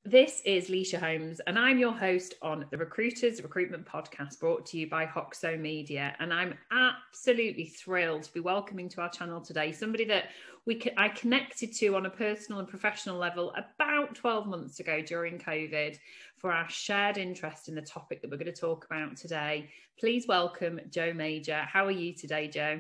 This is Leisha Holmes, and I'm your host on the Recruitment podcast, brought to you by Hoxo Media. And I'm absolutely thrilled to be welcoming to our channel today somebody that I connected to on a personal and professional level about 12 months ago during COVID for our shared interest in the topic that we're going to talk about today. Please welcome Jo Major. How are you today, Jo?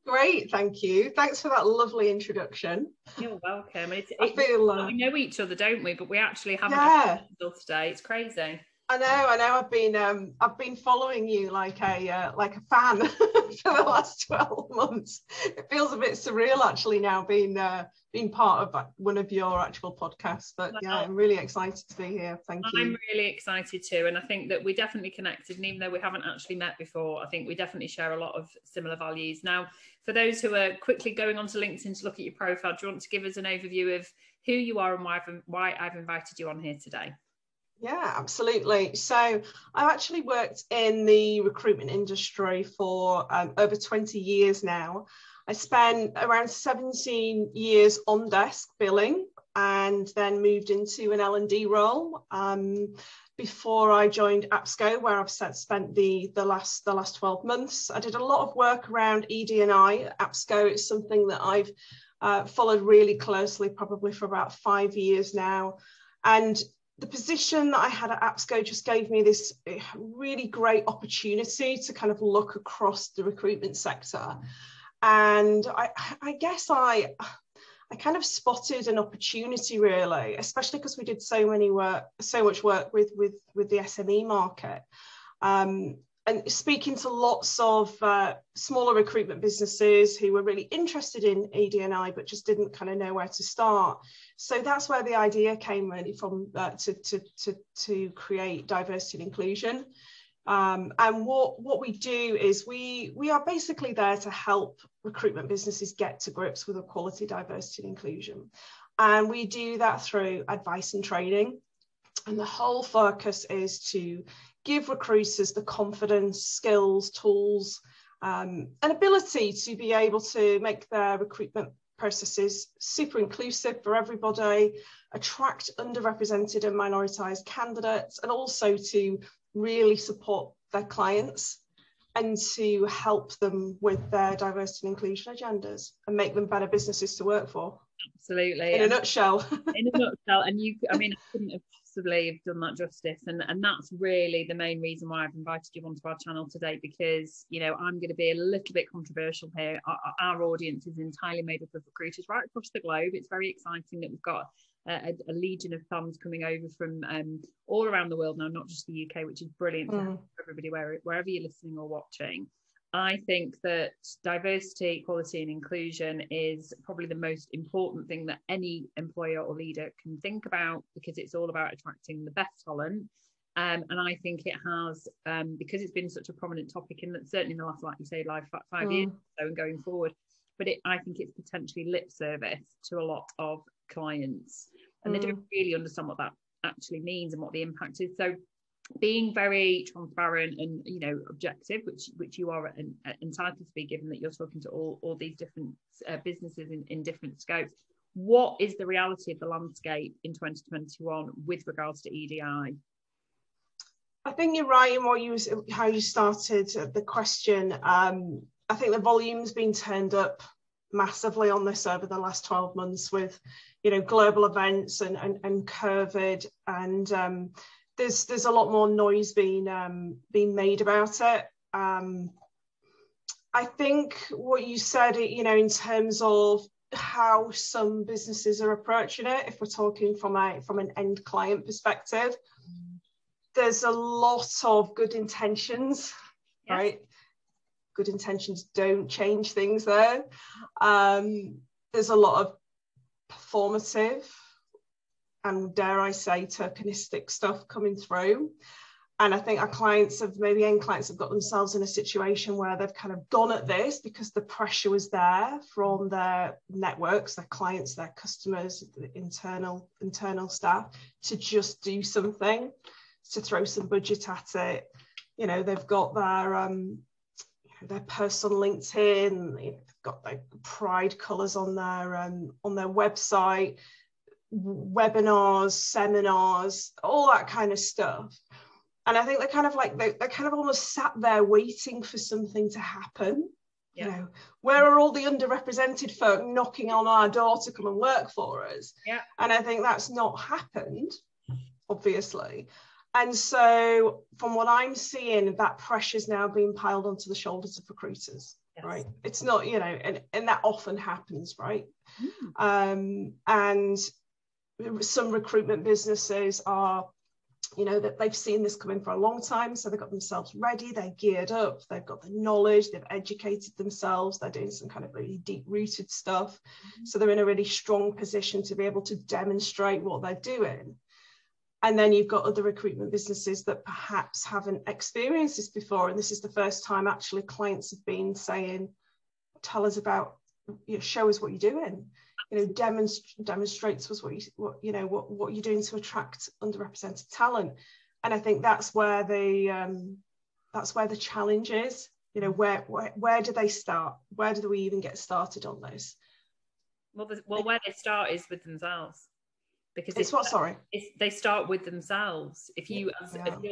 Great, thank you. Thanks for that lovely introduction. You're welcome. I feel we know each other, don't we? But we actually haven't until today. It's crazy. I know. I've been following you like a fan for the last 12 months. It feels a bit surreal actually now being part of one of your actual podcasts. But yeah, I'm really excited to be here. Thank you. I'm really excited too, and I think that we definitely connected. And even though we haven't actually met before, I think we definitely share a lot of similar values. Now, for those who are quickly going onto LinkedIn to look at your profile, do you want to give us an overview of who you are and why I've invited you on here today? Yeah, absolutely. So I've actually worked in the recruitment industry for over 20 years now. I spent around 17 years on desk billing and then moved into an L&D role before I joined APSCO, where I've spent the last 12 months. I did a lot of work around ED&I at APSCO. It's something that I've followed really closely, probably for about 5 years now. And the position that I had at APSCO just gave me this really great opportunity to kind of look across the recruitment sector. And I guess I kind of spotted an opportunity really, especially because we did so much work with the SME market. And speaking to lots of smaller recruitment businesses who were really interested in ED&I but just didn't kind of know where to start. So that's where the idea came really from, to create diversity and inclusion. And what we do is we are basically there to help recruitment businesses get to grips with equality, diversity and inclusion. And we do that through advice and training. And the whole focus is to give recruiters the confidence, skills, tools, and ability to be able to make their recruitment processes super inclusive for everybody, attract underrepresented and minoritized candidates, and also to really support their clients and to help them with their diversity and inclusion agendas and make them better businesses to work for. Absolutely. In a nutshell. In a nutshell. And I couldn't have possibly have done that justice. And that's really the main reason why I've invited you onto our channel today, because, I'm going to be a little bit controversial here. Our audience is entirely made up of recruiters right across the globe. It's very exciting that we've got a legion of fans coming over from all around the world now, not just the UK, which is brilliant for everybody, wherever you're listening or watching. I think that diversity, equality and inclusion is probably the most important thing that any employer or leader can think about, because it's all about attracting the best talent. And I think it has, because it's been such a prominent topic, and certainly in the last, like you say, 5 years or so and going forward, but I think it's potentially lip service to a lot of clients, and they don't really understand what that actually means and what the impact is. So being very transparent and objective, which you are entitled to be, given that you're talking to all these different businesses in different scopes. What is the reality of the landscape in 2021 with regards to ED&I? I think you're right in how you started the question. I think the volume's been turned up massively on this over the last 12 months with global events and COVID, and there's a lot more noise being made about it. I think what you said, in terms of how some businesses are approaching it, if we're talking from an end client perspective, there's a lot of good intentions, yes. Right? Good intentions don't change things there. There's a lot of performative and, dare I say, tokenistic stuff coming through. And I think end clients have got themselves in a situation where they've kind of gone at this because the pressure was there from their networks, their clients, their customers, the internal staff, to just do something, to throw some budget at it. They've got their personal LinkedIn, they've got their pride colours on their website. webinars, seminars, all that kind of stuff. And I think they're kind of like, they're kind of almost sat there waiting for something to happen. Yeah. You know, where are all the underrepresented folk knocking on our door to come and work for us? Yeah. And I think that's not happened, obviously. And so from what I'm seeing, that pressure's now being piled onto the shoulders of recruiters. Yes. Right. It's not, you know, and that often happens, right? And some recruitment businesses are, you know, that they've seen this coming for a long time, so they've got themselves ready, they're geared up, they've got the knowledge, they've educated themselves, they're doing some kind of really deep-rooted stuff, so they're in a really strong position to be able to demonstrate what they're doing. And then you've got other recruitment businesses that perhaps haven't experienced this before, and this is the first time actually clients have been saying, tell us about, you know, show us what you're doing. You know, demonstrates to us what you're doing to attract underrepresented talent. And I think that's where the challenge is. You know, where do they start? Where do we even get started on this? Well, where they start is with themselves. Because they start with themselves. If you're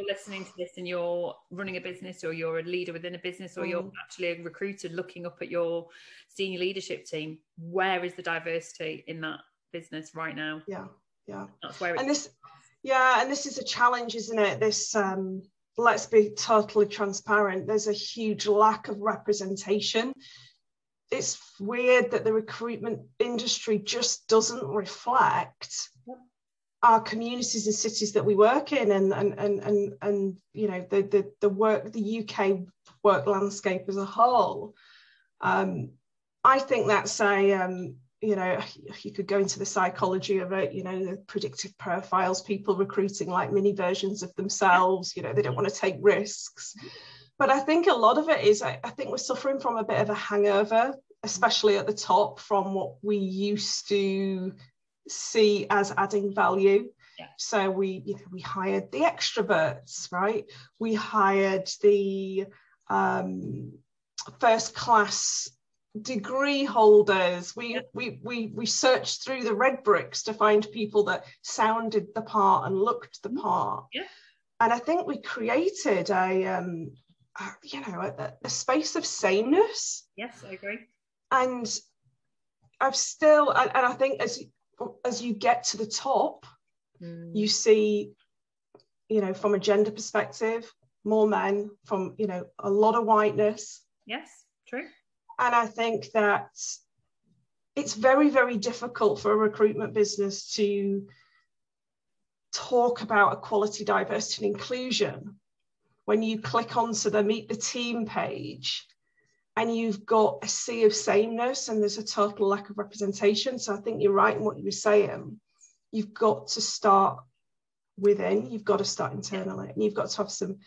listening to this and you're running a business, or you're a leader within a business, or you're actually a recruiter looking up at your senior leadership team, where is the diversity in that business right now? Yeah. That's where and this is a challenge, isn't it? This let's be totally transparent. There's a huge lack of representation. It's weird that the recruitment industry just doesn't reflect our communities and cities that we work in, and you know, the UK work landscape as a whole. I think that's you know, you could go into the psychology of it, you know, the predictive profiles, people recruiting like mini versions of themselves, you know, they don't want to take risks. But I think a lot of it is, I think we're suffering from a bit of a hangover, especially at the top, from what we used to see as adding value. Yeah. So we hired the extroverts, right? We hired the first class degree holders. We searched through the red bricks to find people that sounded the part and looked the part. Yeah. And I think we created a space of sameness. Yes, I agree. And I think as you get to the top, you see, you know, from a gender perspective, more men, from, you know, a lot of whiteness. Yes, true. And I think that it's very, very difficult for a recruitment business to talk about equality, diversity, and inclusion when you click onto the Meet the Team page and you've got a sea of sameness and there's a total lack of representation. So I think you're right in what you were saying. You've got to start within, you've got to start internally, and you've got to have some,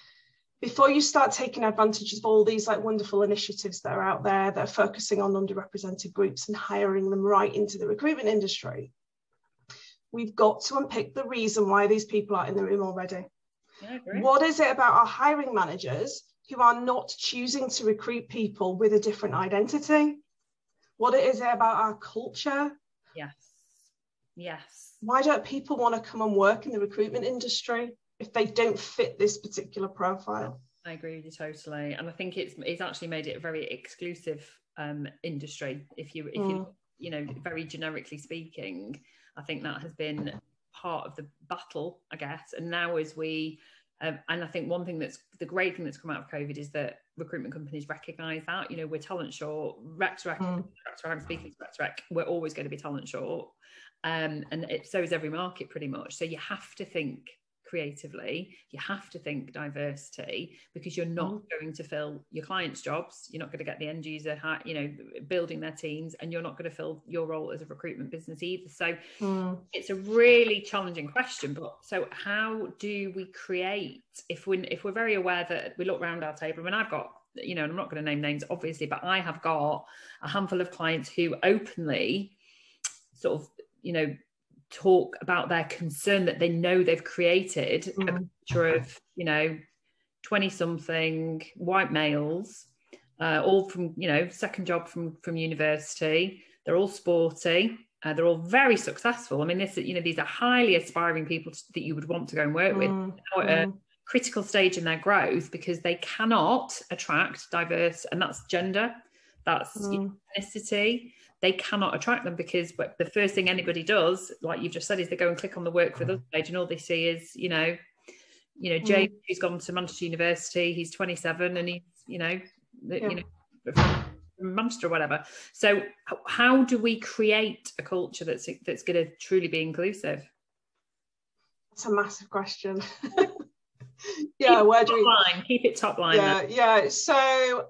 before you start taking advantage of all these like wonderful initiatives that are out there that are focusing on underrepresented groups and hiring them right into the recruitment industry, we've got to unpick the reason why these people are in the room already. Yeah, what is it about our hiring managers who are not choosing to recruit people with a different identity? What is it about our culture? Yes. Why don't people want to come and work in the recruitment industry if they don't fit this particular profile? I agree with you totally, and I think it's actually made it a very exclusive industry. If you you know, very generically speaking, I think that has been part of the battle, I guess. And now as we and I think one thing that's the great thing that's come out of COVID is that recruitment companies recognise that, you know, we're talent short. I'm speaking to Rec, we're always going to be talent short, and so is every market pretty much. So you have to think creatively, you have to think diversity, because you're not going to fill your clients' jobs, you're not going to get the end user, you know, building their teams, and you're not going to fill your role as a recruitment business either. So it's a really challenging question. But so how do we create, if we're very aware that we look around our table, I mean, I've got, you know, and I'm not going to name names obviously, but I have got a handful of clients who openly sort of, you know, talk about their concern that they know they've created a picture of, you know, 20-something white males, all from, you know, second job from university. They're all sporty. They're all very successful. I mean, these are highly aspiring people that you would want to go and work with now at a critical stage in their growth, because they cannot attract diverse, and that's gender, that's ethnicity. They cannot attract them, because the first thing anybody does, like you've just said, is they go and click on the work with us page, and all they see is, James, who's gone to Manchester University, he's 27, and he's, from Manchester or whatever. So how do we create a culture that's going to truly be inclusive? That's a massive question. Keep it top line. So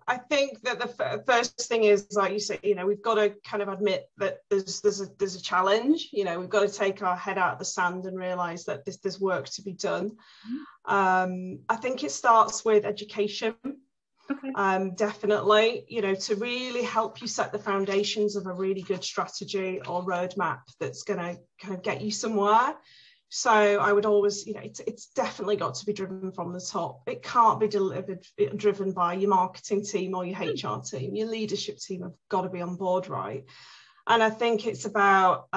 I think that the first thing is, like you say, we've got to kind of admit that there's a challenge. We've got to take our head out of the sand and realize that there's work to be done. I think it starts with education. Definitely, to really help you set the foundations of a really good strategy or roadmap that's going to kind of get you somewhere. So I would always, it's definitely got to be driven from the top. It can't be driven by your marketing team or your HR team. Your leadership team have got to be on board, right? And I think it's about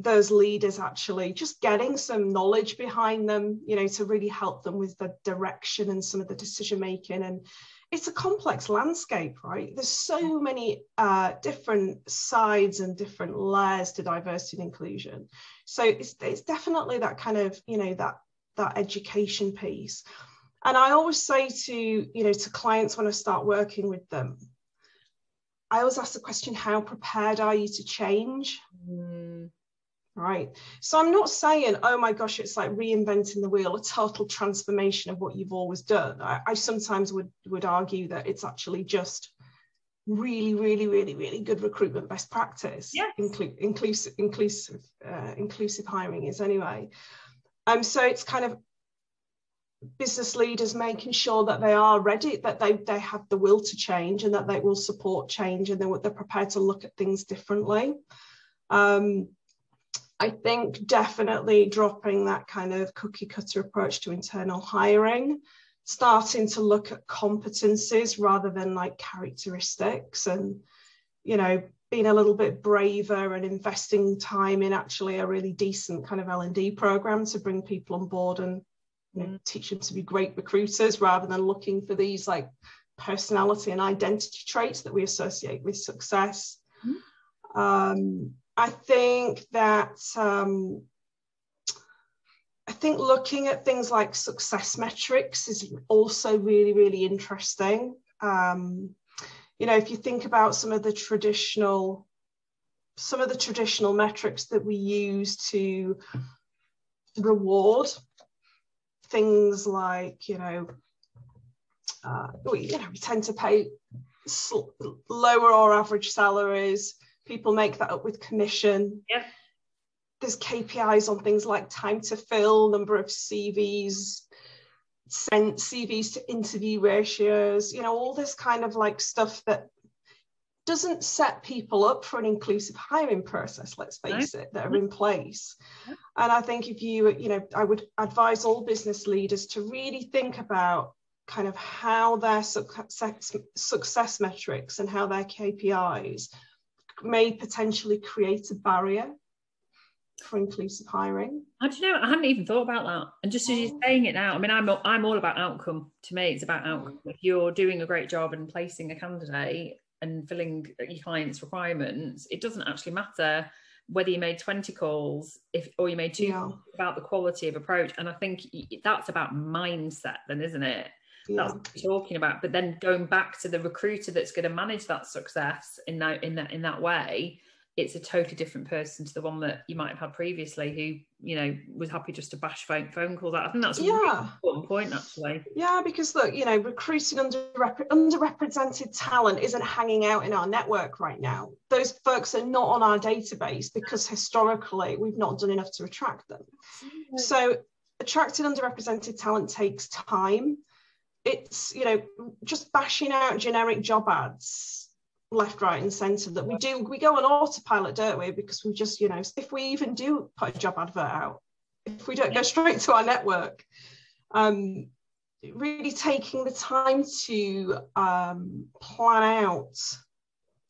those leaders actually just getting some knowledge behind them, to really help them with the direction and some of the decision making. And it's a complex landscape, right? There's so many different sides and different layers to diversity and inclusion. So it's definitely that kind of, that education piece. And I always say to clients when I start working with them, I always ask the question, how prepared are you to change? Right. So I'm not saying, oh my gosh, it's like reinventing the wheel, a total transformation of what you've always done. I sometimes would argue that it's actually just really, really, really, really good recruitment best practice. Yes. Inclusive hiring is anyway. So it's kind of business leaders making sure that they are ready, that they have the will to change, and that they will support change, and they're prepared to look at things differently. I think definitely dropping that kind of cookie cutter approach to internal hiring, starting to look at competencies rather than like characteristics, and, being a little bit braver and investing time in actually a really decent kind of L&D program to bring people on board and teach them to be great recruiters, rather than looking for these like personality and identity traits that we associate with success. I think that looking at things like success metrics is also really, really interesting. If you think about some of the traditional metrics that we use to reward things like, we tend to pay lower or average salaries. People make that up with commission. Yeah. There's KPIs on things like time to fill, number of CVs, sent CVs to interview ratios, all this kind of like stuff that doesn't set people up for an inclusive hiring process, let's face it, that are in place. Yeah. And I think if I would advise all business leaders to really think about kind of how their success metrics and how their KPIs may potentially create a barrier for inclusive hiring. I don't know, I hadn't even thought about that. And just as you're saying it now, I mean, I'm all about outcome. To me, it's about outcome. If you're doing a great job in placing a candidate and filling your client's requirements, it doesn't actually matter whether you made 20 calls or you made 2 about the quality of approach. And I think that's about mindset then, isn't it? That's what you're talking about. But then going back to the recruiter that's going to manage that success in that way, it's a totally different person to the one that you might have had previously, who was happy just to bash phone calls out. I think that's a really important point, actually. Yeah, because look, recruiting underrepresented talent isn't hanging out in our network right now. Those folks are not on our database because historically we've not done enough to attract them. So attracting underrepresented talent takes time. It's, just bashing out generic job ads left, right and centre that we go on autopilot, don't we? Because we just, if we even do put a job advert out, if we don't go straight to our network, really taking the time to plan out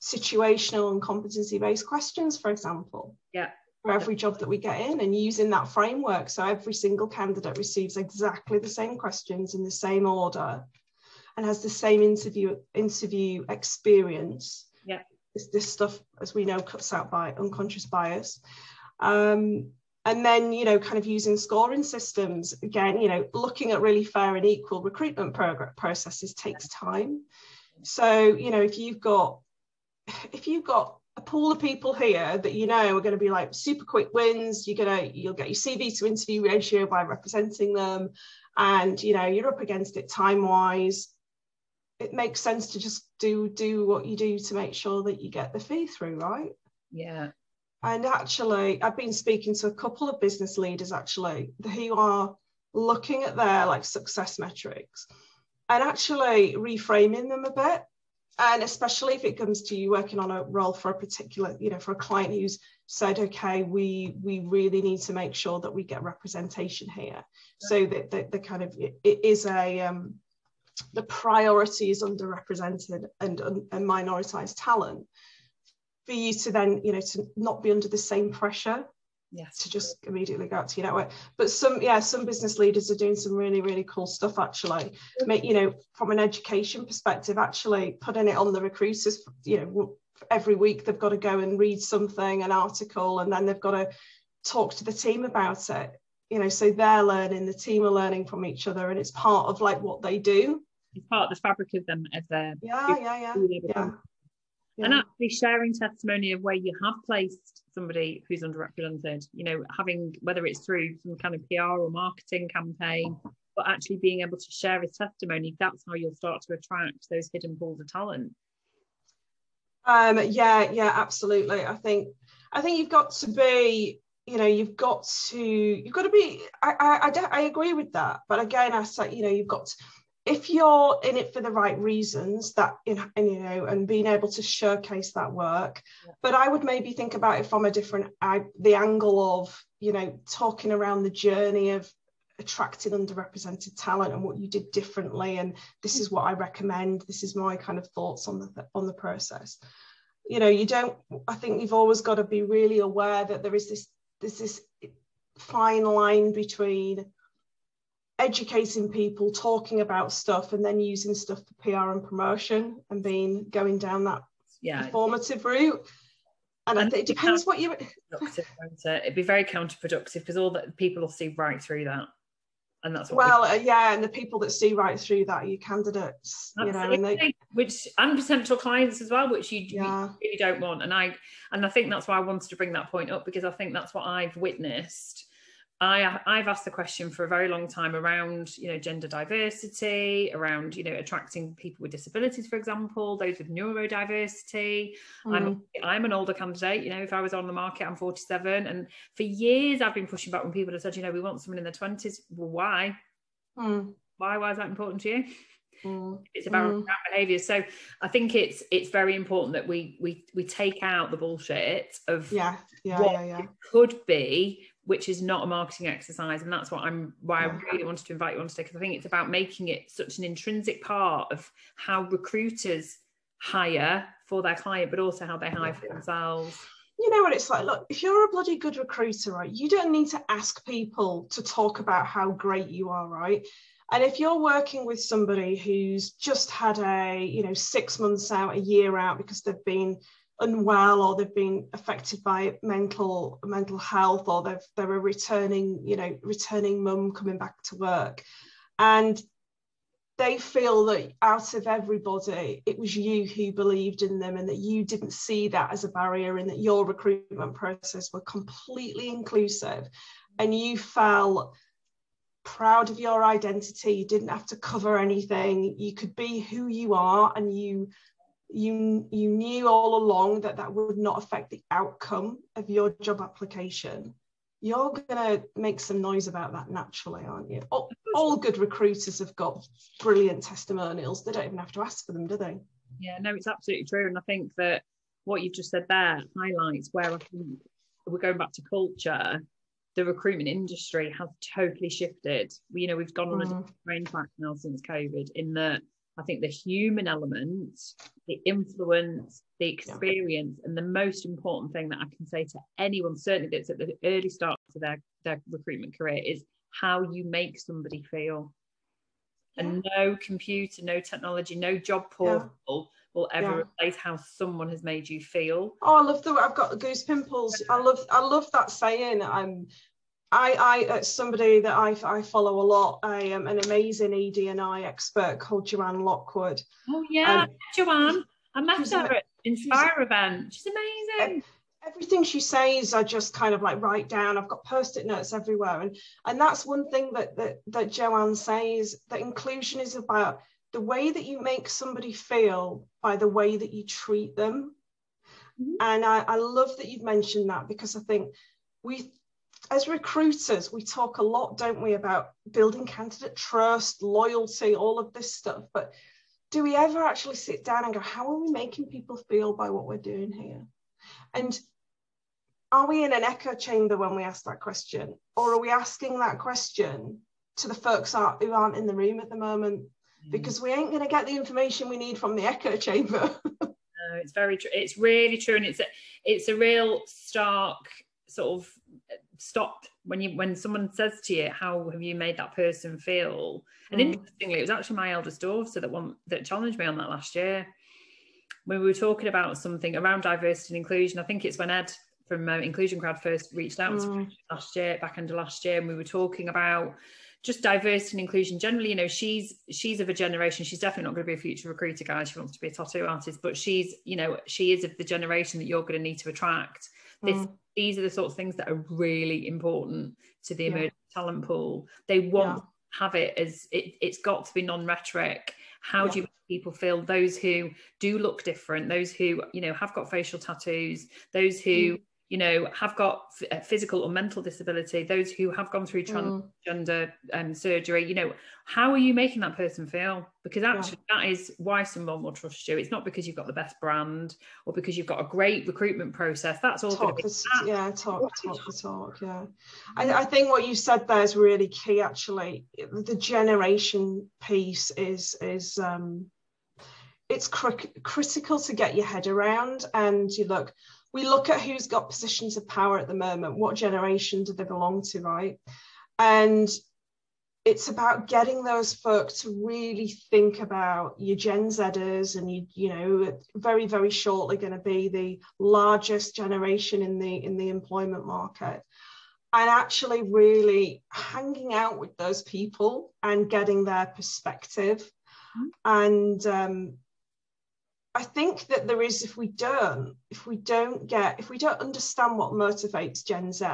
situational and competency-based questions, for example. Yeah. For every job that we get in, and using that framework so every single candidate receives exactly the same questions in the same order and has the same interview experience. Yeah. This stuff, as we know, cuts out by unconscious bias. And then, you know, kind of using scoring systems, again, you know, looking at really fair and equal recruitment processes takes time. So, you know, if you've got a pool of people here that you know are going to be like super quick wins, you'll get your CV to interview ratio by representing them, and you know you're up against it time wise, it makes sense to just do what you do to make sure that you get the fee through, right? Yeah. And actually I've been speaking to a couple of business leaders actually who are looking at their like success metrics and actually reframing them a bit. And especially if it comes to you working on a role for a particular, you know, for a client who's said, okay, we really need to make sure that we get representation here. So that the kind of, it is the priority is underrepresented and minoritized talent, for you to then, you know, to not be under the same pressure. Yes. To just immediately go out to your network. But some business leaders are doing some really, really cool stuff actually. You know, from an education perspective, actually putting it on the recruiters, you know, every week they've got to go and read something, an article, and then they've got to talk to the team about it. You know, so they're learning, the team are learning from each other, and it's part of like what they do. It's part of the fabric of them as their And actually sharing testimony of where you have placed somebody who's underrepresented, you know, having, whether it's through some kind of PR or marketing campaign, but actually being able to share his testimony, that's how you'll start to attract those hidden pools of talent. Absolutely. I think you've got to be, you know, you've got to be, I agree with that. But again, I say, you know, you've got to, if you're in it for the right reasons, that, you know, and being able to showcase that work. Yeah. But I would maybe think about it from a different, the angle of, you know, talking around the journey of attracting underrepresented talent and what you did differently. And this is what I recommend. This is my kind of thoughts on the process. You know, I think you've always got to be really aware that there's this fine line between educating people, talking about stuff, and then using stuff for PR and promotion, and going down that performative route. And I think it depends what you. It'd be very counterproductive, because all that people will see right through that, and that's what. And the people that see right through that are your candidates, absolutely. You know, and potential clients as well, which you really don't want. And I think that's why I wanted to bring that point up, because I think that's what I've witnessed. I've asked the question for a very long time around, you know, gender diversity, around, you know, attracting people with disabilities, for example, those with neurodiversity. I'm an older candidate, you know, if I was on the market, I'm 47. And for years I've been pushing back when people have said, you know, we want someone in their 20s. Well, why? Why is that important to you? It's about behaviour. So I think it's very important that we take out the bullshit of what it could be, which is not a marketing exercise. And that's why I really wanted to invite you on today, because I think it's about making it such an intrinsic part of how recruiters hire for their client, but also how they hire for themselves. You know what it's like? Look, if you're a bloody good recruiter, right, you don't need to ask people to talk about how great you are, right? And if you're working with somebody who's just had 6 months out, a year out, because they've been unwell, or they've been affected by mental health, or they're a returning mum coming back to work, and they feel that out of everybody, it was you who believed in them, and that you didn't see that as a barrier, and that your recruitment process were completely inclusive, and you felt proud of your identity, you didn't have to cover anything, you could be who you are, and you knew all along that would not affect the outcome of your job application, you're going to make some noise about that naturally, aren't you? All good recruiters have got brilliant testimonials. They don't even have to ask for them, do they? Yeah, no, it's absolutely true. And I think that what you've just said there highlights where I think we're going back to culture. The recruitment industry has totally shifted. You know, we've gone on a different train track now since COVID, in that I think the human element, the influence, the experience, and the most important thing that I can say to anyone, certainly that's at the early start of their recruitment career, is how you make somebody feel. And no computer, no technology, no job portal will ever replace how someone has made you feel. Oh, I love I've got the goose pimples. I love that saying. I somebody that I follow a lot. I am an amazing ED&I expert called Joanne Lockwood. Oh yeah, Joanne. I met her at Inspire event. She's amazing. Everything she says, I just kind of like write down. I've got post-it notes everywhere, and that's one thing that Joanne says. That inclusion is about the way that you make somebody feel by the way that you treat them. Mm-hmm. And I love that you've mentioned that, because I think we, as recruiters, we talk a lot, don't we, about building candidate trust, loyalty, all of this stuff. But do we ever actually sit down and go, how are we making people feel by what we're doing here? And are we in an echo chamber when we ask that question? Or are we asking that question to the folks who aren't in the room at the moment? Because we ain't going to get the information we need from the echo chamber. No, it's very true. It's really true. And it's a real stark sort of stop when someone says to you, how have you made that person feel? And interestingly, it was actually my eldest daughter that challenged me on that last year. When we were talking about something around diversity and inclusion, I think it's when Ed from Inclusion Crowd first reached out to me back end of last year, and we were talking about just diversity and inclusion generally. You know, she's of a generation, she's definitely not going to be a future recruiter, guys. She wants to be a tattoo artist, but she is of the generation that you're going to need to attract. These are the sorts of things that are really important to the emerging talent pool. They want to have it as it's got to be non-rhetoric. How do you make people feel? Those who do look different, those who, have got facial tattoos, those who, have got physical or mental disability, those who have gone through transgender surgery, how are you making that person feel? Because actually that is why someone will trust you. It's not because you've got the best brand or because you've got a great recruitment process. That's all going to be talk. I think what you said there is really key, actually. The generation piece is it's critical to get your head around. And we look at who's got positions of power at the moment. What generation do they belong to, right? And it's about getting those folk to really think about your Gen Zers, and very, very shortly going to be the largest generation in the employment market, and actually really hanging out with those people and getting their perspective. And I think that there is, if we don't understand what motivates Gen Z,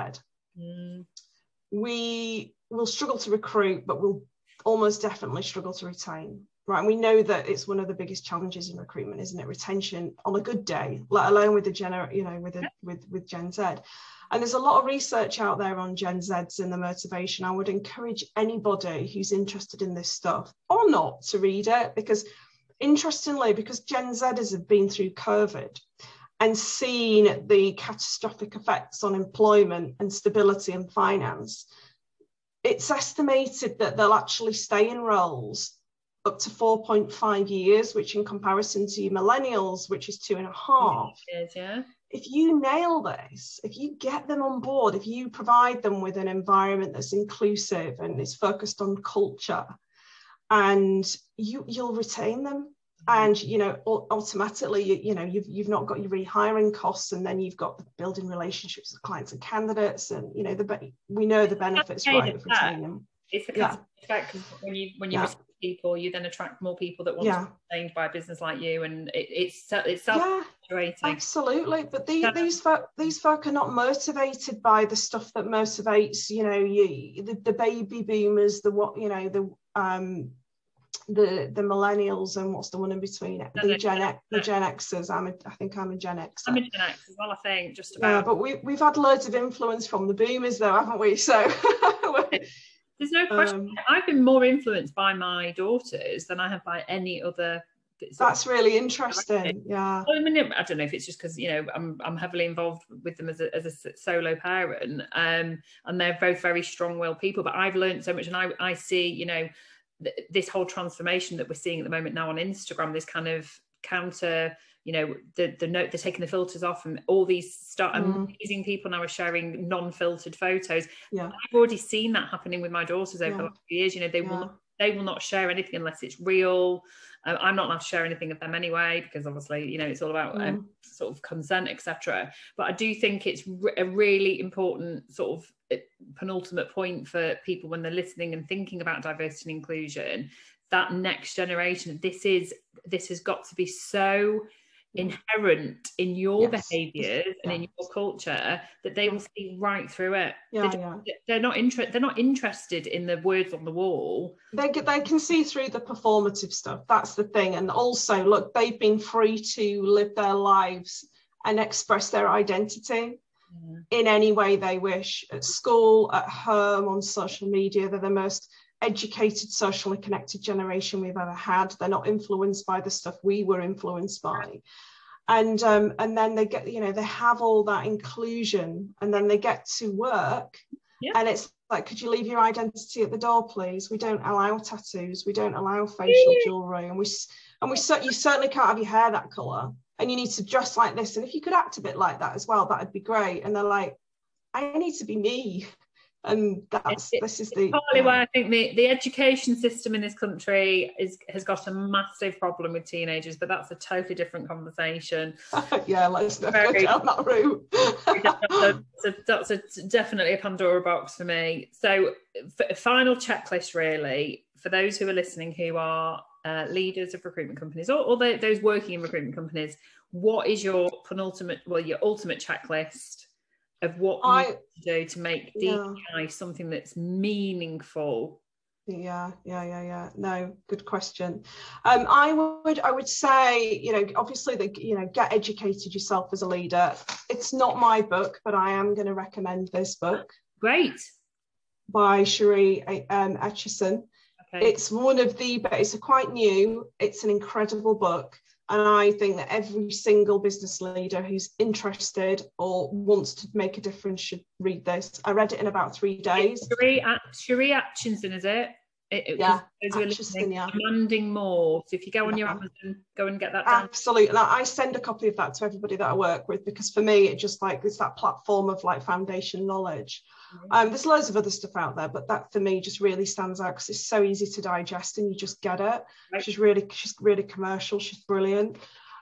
we will struggle to recruit, but we'll almost definitely struggle to retain. Right? And we know that it's one of the biggest challenges in recruitment, isn't it? Retention on a good day, let alone with the with Gen Z. And there's a lot of research out there on Gen Zs and the motivation. I would encourage anybody who's interested in this stuff or not to read it, because interestingly, because Gen Zers have been through COVID and seen the catastrophic effects on employment and stability and finance, it's estimated that they'll actually stay in roles up to 4.5 years, which in comparison to millennials, which is 2.5 years, If you nail this, if you get them on board, if you provide them with an environment that's inclusive and is focused on culture, and you'll retain them. And automatically you've not got your rehiring costs, and then you've got the building relationships with clients and candidates, and we know the benefits, right, of retaining them. It's the effect, because when you retain people, you then attract more people that want to be retained by a business like you, and it's self-generating. Absolutely. But these folk are not motivated by the stuff that motivates the baby boomers, the millennials, and what's the one in between it? The Gen Xers. I think I'm a Gen X. I'm a Gen X as well, I think, just about. Yeah, but we've had loads of influence from the boomers though, haven't we? So there's no question. I've been more influenced by my daughters than I have by any other. That's really interesting. Yeah. I mean, I don't know if it's just because I'm heavily involved with them as a solo parent, and they're both very strong-willed people. But I've learned so much, and I see this whole transformation that we're seeing at the moment now on Instagram, this kind of counter, you know, the note, they're taking the filters off, and all these amazing people now are sharing non-filtered photos. Yeah. I've already seen that happening with my daughters over the last few years. You know, they will not share anything unless it's real. I'm not allowed to share anything of them anyway, because obviously, you know, it's all about sort of consent, etc. But I do think it's a really important sort of penultimate point for people when they're listening and thinking about diversity and inclusion, that next generation, this has got to be so inherent in your behaviours and in your culture that they will see right through it. They're not interested in the words on the wall. They can see through the performative stuff. That's the thing. And also, look, they've been free to live their lives and express their identity in any way they wish, at school, at home, on social media. They're the most educated, socially connected generation we've ever had. They're not influenced by the stuff we were influenced by. And then they get, you know, they have all that inclusion, and then they get to work and it's like, could you leave your identity at the door, please? We don't allow tattoos, we don't allow facial jewelry, and you certainly can't have your hair that colour, and you need to dress like this, and if you could act a bit like that as well, that'd be great. And they're like, I need to be me. And this is partly why I think the education system in this country has got a massive problem with teenagers, but that's a totally different conversation. Let's not go down that route. that's definitely a Pandora box for me. So, final checklist, really, for those who are listening who are leaders of recruitment companies or those working in recruitment companies, what is your your ultimate checklist of what you need to do to make DEI something that's meaningful? No, good question. I would say, you know, obviously get educated yourself as a leader. It's not my book, but I am going to recommend this book. Great. By Sheree Atcheson. Okay. It's it's quite new. It's an incredible book. And I think that every single business leader who's interested or wants to make a difference should read this. I read it in about 3 days. Sheree Atcheson, is it? Atcheson, Demanding more. So if you go on your Amazon, go and get that down. Absolutely. And I send a copy of that to everybody that I work with, because for me, it's that platform of like foundation knowledge. There's loads of other stuff out there, but that for me just really stands out because it's so easy to digest and you just get it. Right. She's really commercial. She's brilliant.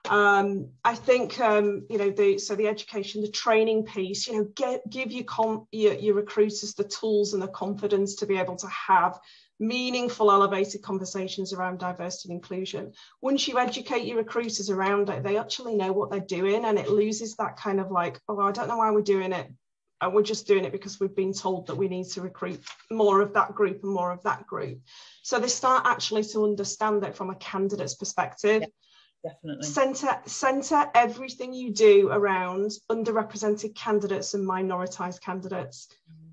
I think the education, the training piece, you know, give your recruiters the tools and the confidence to be able to have meaningful, elevated conversations around diversity and inclusion. Once you educate your recruiters around it, they actually know what they're doing, and it loses that kind of like, oh, I don't know why we're doing it. We're just doing it because we've been told that we need to recruit more of that group and more of that group. So they start actually to understand it from a candidate's perspective. Yeah, definitely. Center everything you do around underrepresented candidates and minoritized candidates.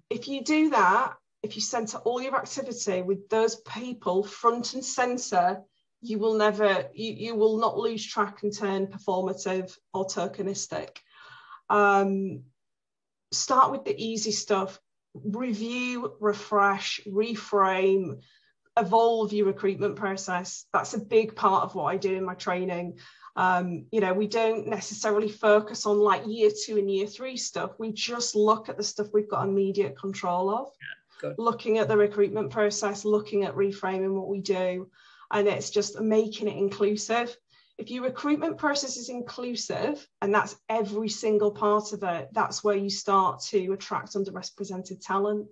If you do that, if you center all your activity with those people front and center, you will not lose track and turn performative or tokenistic. Start with the easy stuff. Review, refresh, reframe, evolve your recruitment process. That's a big part of what I do in my training. We don't necessarily focus on like year 2 and year 3 stuff. We just look at the stuff we've got immediate control of. Good. Looking at the recruitment process, looking at reframing what we do, and it's just making it inclusive. If your recruitment process is inclusive, and that's every single part of it, that's where you start to attract underrepresented talent,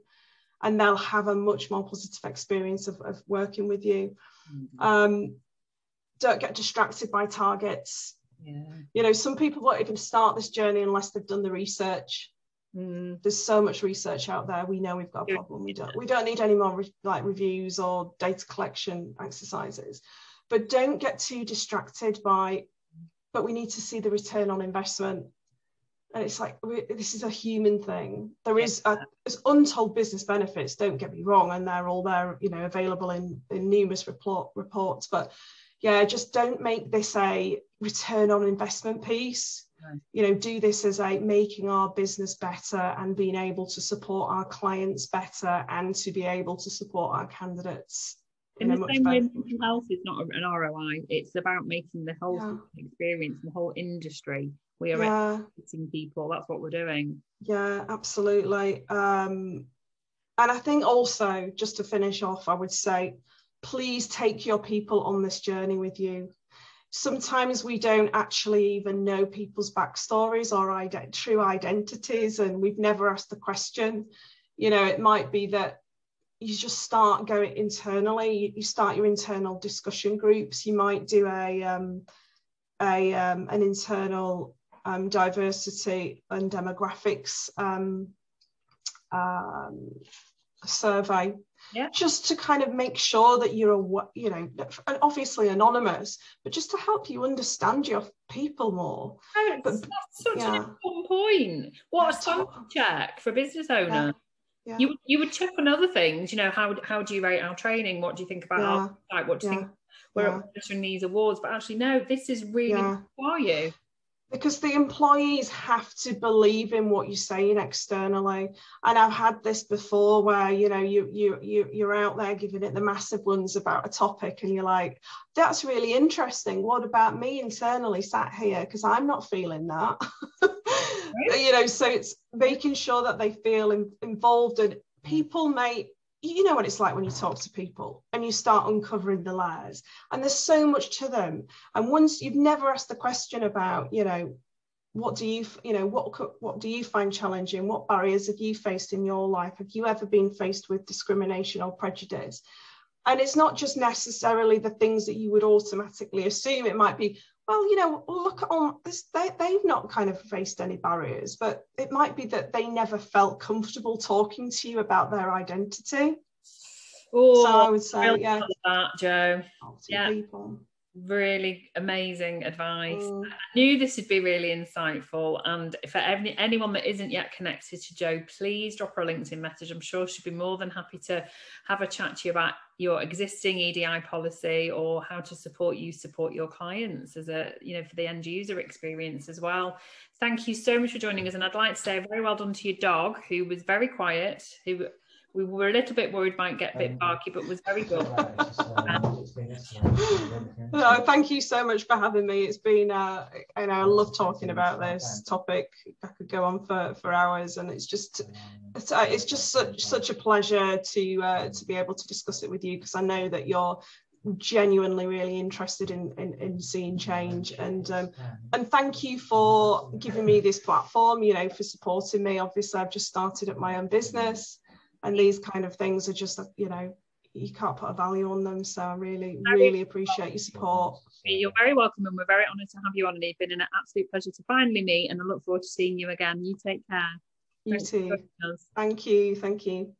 and they'll have a much more positive experience of working with you. Mm-hmm. Don't get distracted by targets. Yeah. You know, some people won't even start this journey unless they've done the research. There's so much research out there. We know we've got a problem. We don't need any more reviews or data collection exercises. But don't get too distracted but we need to see the return on investment. And it's like, this is a human thing. There's untold business benefits, don't get me wrong, and they're all there, you know, available in numerous reports. But yeah, just don't make this a return on investment piece. Right. You know, do this as a making our business better and being able to support our clients better and to be able to support our candidates In the same way, mental health is not an ROI. It's about making the whole experience, the whole industry. We are educating people. That's what we're doing. Yeah, absolutely. And I think also, just to finish off, I would say, please take your people on this journey with you. Sometimes we don't actually even know people's backstories or true identities, and we've never asked the question. You know, it might be that you just start going internally. You start your internal discussion groups. You might do an internal diversity and demographics survey, just to kind of make sure that you're, you know, obviously anonymous, but just to help you understand your people more. That's such an important point. What a sanity check for a business owner. Yeah. You would check on other things, you know, how do you rate our training? What do you think about our site? What do you think we're measuring these awards? But actually, no, this is really for you. Because the employees have to believe in what you're saying externally. And I've had this before where, you know, you're out there giving it the massive ones about a topic and you're like, that's really interesting. What about me internally sat here? Because I'm not feeling that. Right. You know, so it's making sure that they feel involved, and people may, you know what it's like when you talk to people and you start uncovering the layers, and there's so much to them. And once you've never asked the question about, you know, what do you find challenging? What barriers have you faced in your life? Have you ever been faced with discrimination or prejudice? And it's not just necessarily the things that you would automatically assume. It might be, well, you know, look at all this, they've not kind of faced any barriers, but it might be that they never felt comfortable talking to you about their identity. Oh, so I would say, that, Jo. People. Really amazing advice. I knew this would be really insightful, and for anyone that isn't yet connected to Jo, please drop her a LinkedIn message. I'm sure she'd be more than happy to have a chat to you about your existing ED&I policy, or how to support your clients as a, you know, for the end user experience as well. Thank you so much for joining us, and I'd like to say very well done to your dog, who was very quiet, who we were a little bit worried might get a bit barky, but was very good. No, thank you so much for having me. It's been, I love talking about this topic. I could go on for hours, and it's just such a pleasure to be able to discuss it with you, because I know that you're genuinely really interested in seeing change, and thank you for giving me this platform, you know, for supporting me. Obviously, I've just started up my own business, and these kind of things are just, you know, you can't put a value on them. So I really appreciate your support. You're very welcome, and we're very honoured to have you on, and it's been an absolute pleasure to finally meet, and I look forward to seeing you again. You take care. You too. Thank you.